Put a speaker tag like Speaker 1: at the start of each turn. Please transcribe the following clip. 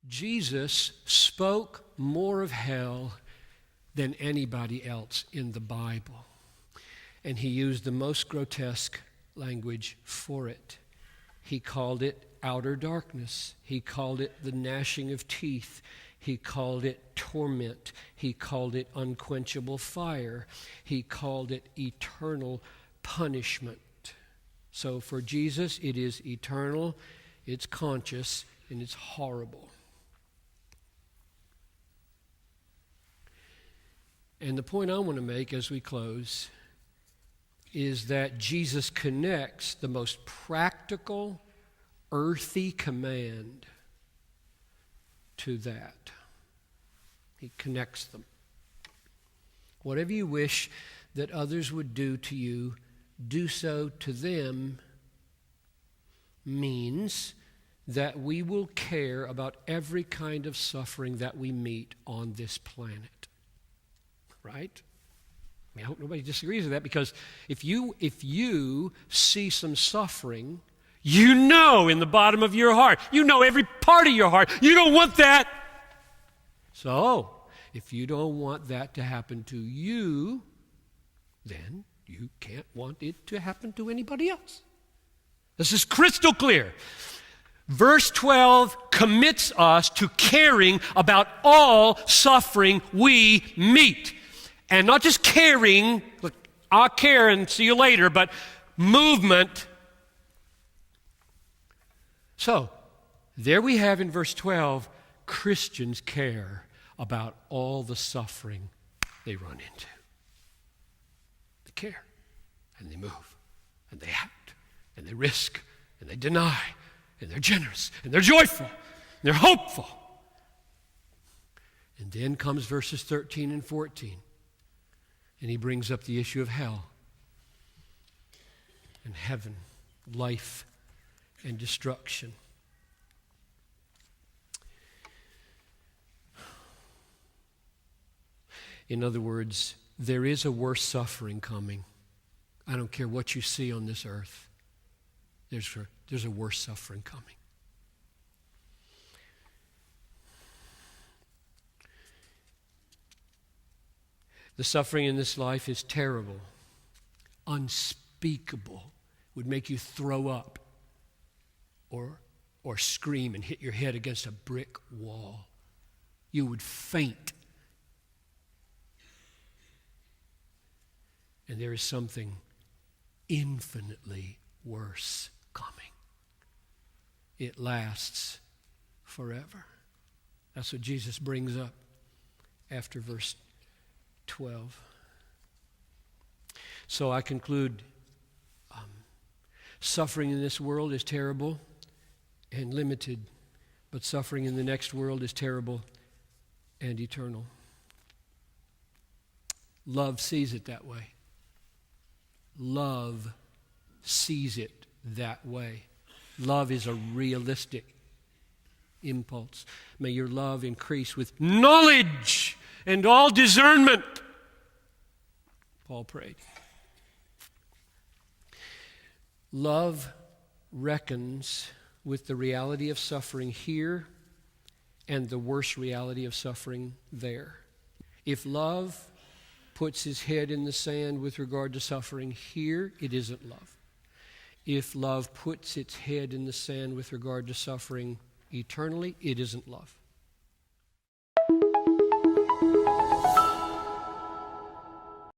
Speaker 1: Jesus spoke more of hell than anybody else in the Bible. And he used the most grotesque language for it. He called it outer darkness. He called it the gnashing of teeth. He called it torment. He called it unquenchable fire. He called it eternal punishment. So for Jesus, it is eternal, it's conscious, and it's horrible. And the point I want to make as we close is that Jesus connects the most practical, earthy command to that. He connects them. Whatever you wish that others would do to you, do so to them means that we will care about every kind of suffering that we meet on this planet. Right? I mean, I hope nobody disagrees with that, because if you see some suffering, you know in the bottom of your heart, you know every part of your heart, you don't want that. So, if you don't want that to happen to you, then you can't want it to happen to anybody else. This is crystal clear. Verse 12 commits us to caring about all suffering we meet. And not just caring, look, I'll care and see you later, but movement. So, there we have in verse 12, Christians care about all the suffering they run into. They care, and they move, and they act, and they risk, and they deny, and they're generous, and they're joyful, and they're hopeful. And then comes verses 13 and 14. And he brings up the issue of hell and heaven, life and destruction. In other words, there is a worse suffering coming. I don't care what you see on this earth. There's a worse suffering coming. The suffering in this life is terrible, unspeakable, would make you throw up or scream and hit your head against a brick wall. You would faint. And there is something infinitely worse coming. It lasts forever. That's what Jesus brings up after verse 12. So I conclude, suffering in this world is terrible and limited, but suffering in the next world is terrible and eternal. Love sees it that way. Love sees it that way. Love is a realistic impulse. May your love increase with knowledge and all discernment, Paul prayed. Love reckons with the reality of suffering here and the worse reality of suffering there. If love puts his head in the sand with regard to suffering here, it isn't love. If love puts its head in the sand with regard to suffering eternally, it isn't love.